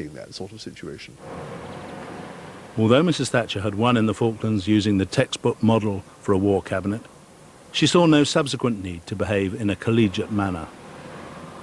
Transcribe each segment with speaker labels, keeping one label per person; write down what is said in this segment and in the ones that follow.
Speaker 1: that sort of situation.
Speaker 2: Although Mrs. Thatcher had won in the Falklands using the textbook model for a war cabinet, she saw no subsequent need to behave in a collegiate manner,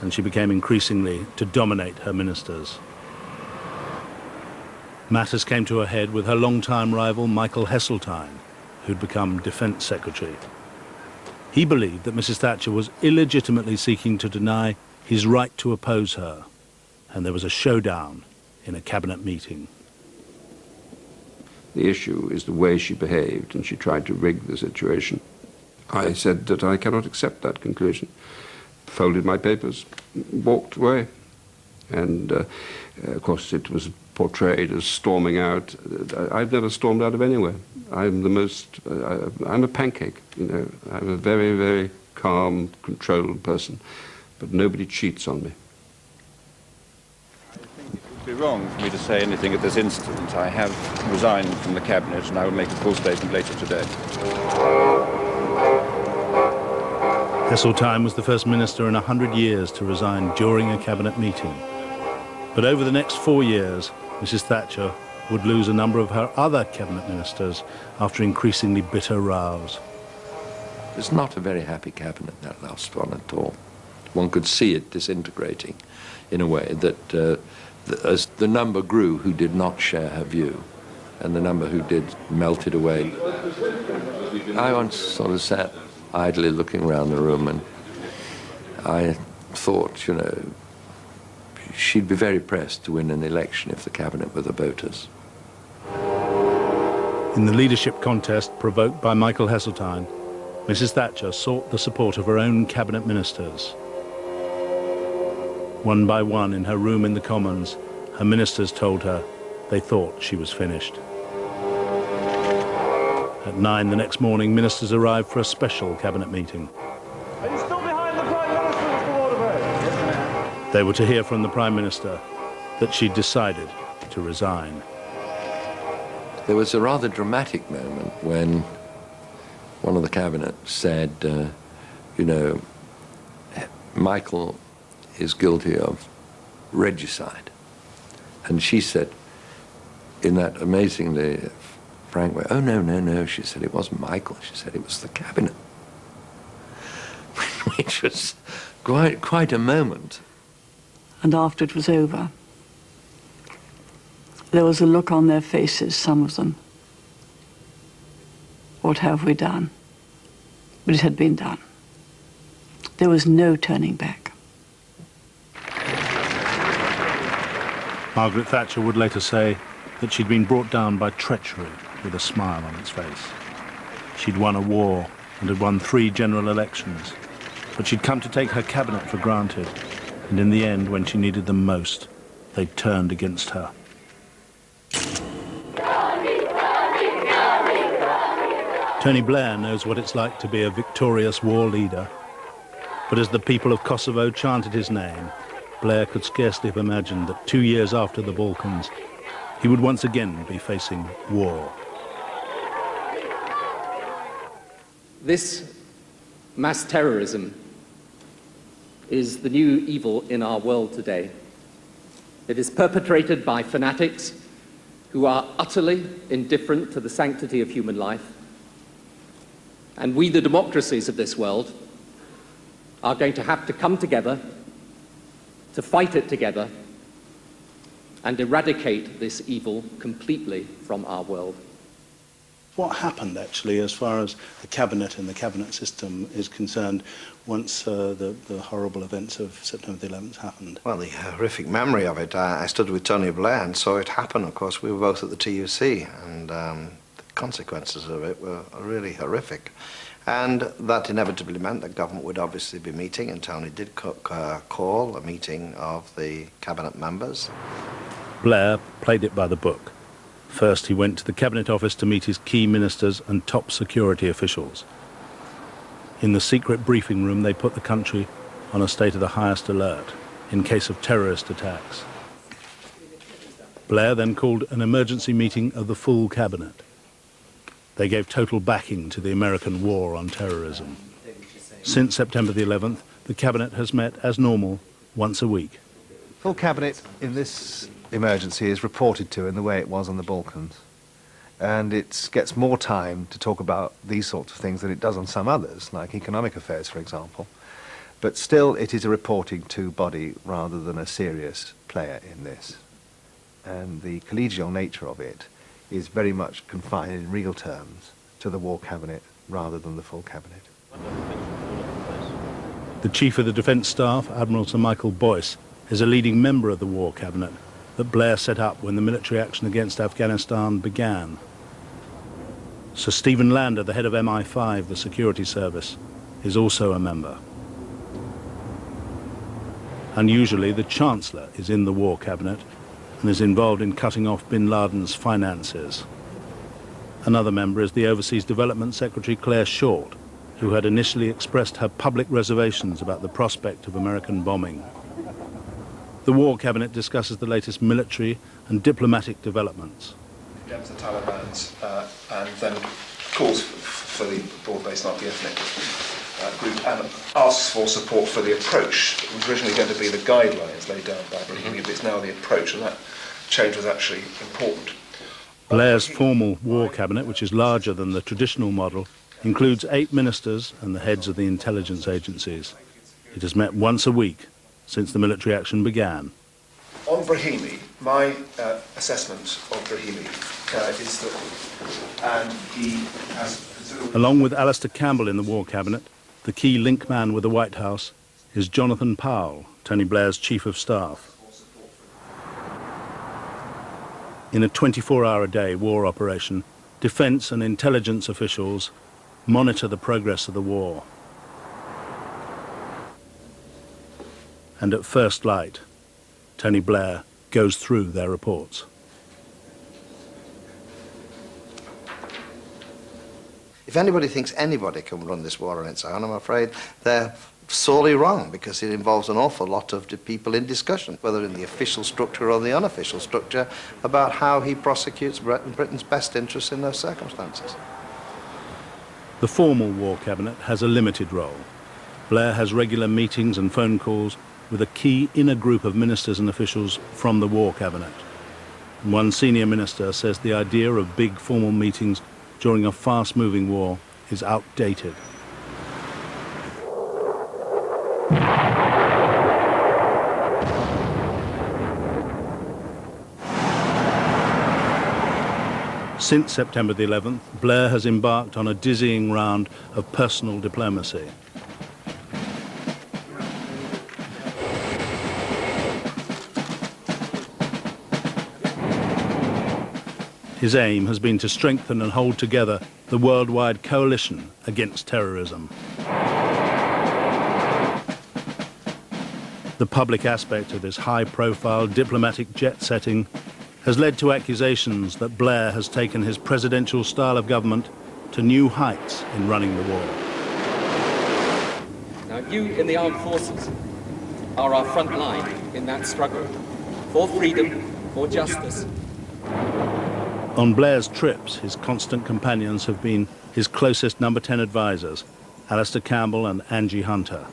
Speaker 2: and she became increasingly to dominate her ministers. Matters came to a head with her long-time rival Michael Heseltine, who'd become Defence Secretary. He believed that Mrs. Thatcher was illegitimately seeking to deny his right to oppose her, and there was a showdown in a cabinet meeting.
Speaker 3: The issue is the way she behaved, and she tried to rig the situation. I said that I cannot accept that conclusion, folded my papers, walked away. And, of course, it was portrayed as storming out. I've never stormed out of anywhere. I'm a pancake, you know. I'm a very, very calm, controlled person, but nobody cheats on me.
Speaker 4: It would be wrong for me to say anything at this instant. I have resigned from the Cabinet, and I will make a full statement later today.
Speaker 2: Heseltine was the first minister in 100 years to resign during a cabinet meeting. But over the next 4 years, Mrs. Thatcher would lose a number of her other cabinet ministers after increasingly bitter rows.
Speaker 5: It's not a very happy cabinet, that last one at all. One could see it disintegrating in a way that as the number grew who did not share her view, and the number who did melted away. I once sort of sat idly looking around the room, and I thought, you know, she'd be very pressed to win an election if the cabinet were the voters.
Speaker 2: In the leadership contest provoked by Michael Heseltine, Mrs. Thatcher sought the support of her own cabinet ministers. One by one in her room in the Commons, her ministers told her they thought she was finished. At 9 the next morning, ministers arrived for a special cabinet meeting.
Speaker 6: Are you still behind the Prime Minister, Mr. Waterbury? Yes, ma'am.
Speaker 2: They were to hear from the Prime Minister that she'd decided to resign.
Speaker 5: There was a rather dramatic moment when one of the cabinet said, you know, Michael is guilty of regicide. And she said, in that amazingly frank way, oh, no, no, no, she said, it wasn't Michael, she said, it was the cabinet. Which was quite a moment.
Speaker 7: And after it was over, there was a look on their faces, some of them. What have we done? But it had been done. There was no turning back.
Speaker 2: Margaret Thatcher would later say that she'd been brought down by treachery with a smile on its face. She'd won a war and had won 3 general elections, but she'd come to take her cabinet for granted, and in the end, when she needed them most, they turned against her. Tony Blair knows what it's like to be a victorious war leader, but as the people of Kosovo chanted his name, Blair could scarcely have imagined that 2 years after the Balkans, he would once again be facing war.
Speaker 8: This mass terrorism is the new evil in our world today. It is perpetrated by fanatics who are utterly indifferent to the sanctity of human life. And we, the democracies of this world, are going to have to come together to fight it together and eradicate this evil completely from our world.
Speaker 2: What happened, actually, as far as the cabinet and the cabinet system is concerned, once the horrible events of September the 11th happened?
Speaker 9: Well, the horrific memory of it, I stood with Tony Blair and saw it happen. Of course, we were both at the TUC, and the consequences of it were really horrific. And that inevitably meant that government would obviously be meeting, and Tony did call a meeting of the cabinet members.
Speaker 2: Blair played it by the book. First, he went to the Cabinet Office to meet his key ministers and top security officials. In the secret briefing room, they put the country on a state of the highest alert in case of terrorist attacks. Blair then called an emergency meeting of the full Cabinet. They gave total backing to the American war on terrorism. Since September the 11th, the Cabinet has met as normal once a week.
Speaker 1: Full cabinet in this emergency is reported to in the way it was on the Balkans. And it gets more time to talk about these sorts of things than it does on some others, like economic affairs, for example. But still, it is a reporting to body rather than a serious player in this. And the collegial nature of it is very much confined in real terms to the War Cabinet rather than the full Cabinet.
Speaker 2: The Chief of the Defence Staff, Admiral Sir Michael Boyce, is a leading member of the War Cabinet that Blair set up when the military action against Afghanistan began. Sir Stephen Lander, the head of MI5, the security service, is also a member. Unusually, the Chancellor is in the War Cabinet and is involved in cutting off bin Laden's finances. Another member is the Overseas Development Secretary Claire Short, who had initially expressed her public reservations about the prospect of American bombing. The War Cabinet discusses the latest military and diplomatic developments.
Speaker 10: Condemns the Taliban's and then calls for the broad-based anti-ethnic group and asks for support for the approach. It was originally going to be the guidelines laid down by Brahimi, but it's now the approach, and that change was actually important.
Speaker 2: Blair's formal War Cabinet, which is larger than the traditional model, includes 8 ministers and the heads of the intelligence agencies. It has met once a week since the military action began.
Speaker 10: On Brahimi, my assessment of Brahimi is that he has...
Speaker 2: Along with Alistair Campbell in the War Cabinet, the key link man with the White House is Jonathan Powell, Tony Blair's Chief of Staff. In a 24-hour-a-day war operation, defence and intelligence officials monitor the progress of the war. And at first light, Tony Blair goes through their reports.
Speaker 9: If anybody thinks anybody can run this war on its own, I'm afraid they're sorely wrong, because it involves an awful lot of people in discussion, whether in the official structure or the unofficial structure, about how he prosecutes Britain's best interests in those circumstances.
Speaker 2: The formal War Cabinet has a limited role. Blair has regular meetings and phone calls with a key inner group of ministers and officials from the War Cabinet. And one senior minister says the idea of big formal meetings during a fast-moving war is outdated. Since September the 11th, Blair has embarked on a dizzying round of personal diplomacy. His aim has been to strengthen and hold together the worldwide coalition against terrorism. The public aspect of this high-profile diplomatic jet-setting has led to accusations that Blair has taken his presidential style of government to new heights in running the war.
Speaker 8: Now, you in the armed forces are our front line in that struggle for freedom, for justice.
Speaker 2: On Blair's trips, his constant companions have been his closest number 10 advisors, Alistair Campbell and Angie Hunter.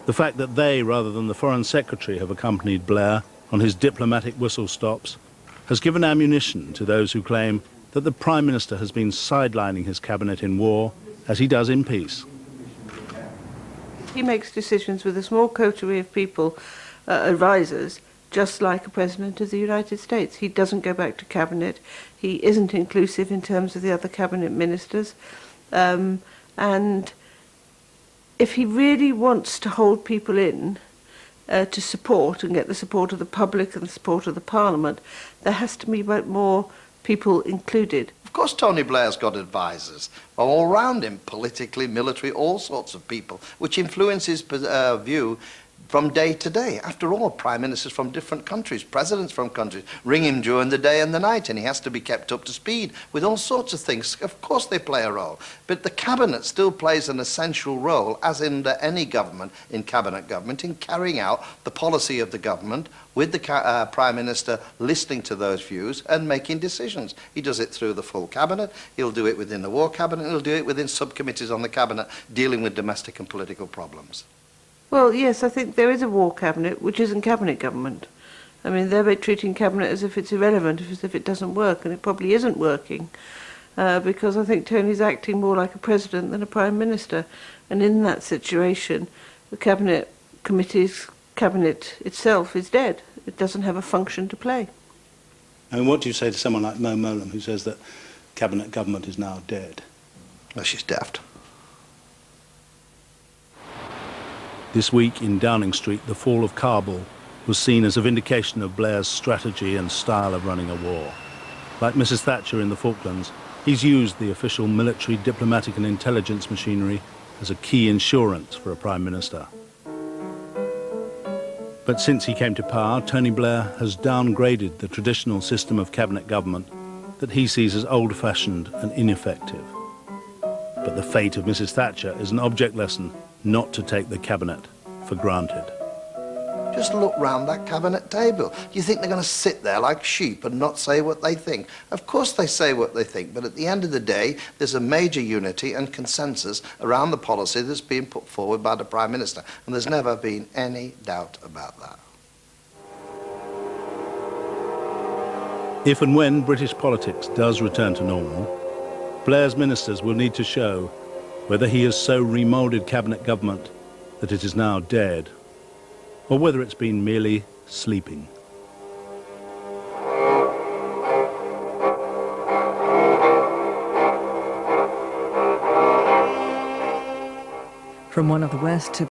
Speaker 2: The fact that they, rather than the Foreign Secretary, have accompanied Blair on his diplomatic whistle stops has given ammunition to those who claim that the Prime Minister has been sidelining his cabinet in war as he does in peace.
Speaker 11: He makes decisions with a small coterie of people, advisors, just like a President of the United States. He doesn't go back to cabinet. He isn't inclusive in terms of the other cabinet ministers. And if he really wants to hold people in to support and get the support of the public and the support of the Parliament, there has to be more people included.
Speaker 9: Of course Tony Blair's got advisors all around him, politically, military, all sorts of people, which influence his view from day to day. After all, prime ministers from different countries, presidents from countries, ring him during the day and the night, and he has to be kept up to speed with all sorts of things. Of course they play a role, but the cabinet still plays an essential role, as in any government, in cabinet government, in carrying out the policy of the government, with the Prime Minister listening to those views and making decisions. He does it through the full cabinet, he'll do it within the War Cabinet, he'll do it within subcommittees on the cabinet dealing with domestic and political problems.
Speaker 11: Well, yes, I think there is a war cabinet, which isn't cabinet government. I mean, they're treating Cabinet as if it's irrelevant, as if it doesn't work, and it probably isn't working, because I think Tony's acting more like a president than a prime minister. And in that situation, the Cabinet itself is dead. It doesn't have a function to play.
Speaker 2: And what do you say to someone like Mo Mowlam, who says that Cabinet government is now dead?
Speaker 9: Well, she's daft.
Speaker 2: This week in Downing Street, the fall of Kabul was seen as a vindication of Blair's strategy and style of running a war. Like Mrs. Thatcher in the Falklands, he's used the official military, diplomatic and intelligence machinery as a key insurance for a Prime Minister. But since he came to power, Tony Blair has downgraded the traditional system of cabinet government that he sees as old-fashioned and ineffective. But the fate of Mrs. Thatcher is an object lesson not to take the cabinet for granted.
Speaker 9: Just look round that cabinet table. You think they're going to sit there like sheep and not say what they think? Of course they say what they think, but at the end of the day, there's a major unity and consensus around the policy that's being put forward by the Prime Minister, and there's never been any doubt about that.
Speaker 2: If and when British politics does return to normal, Blair's ministers will need to show whether he has so remoulded cabinet government that it is now dead, or whether it's been merely sleeping.
Speaker 12: From One of the West to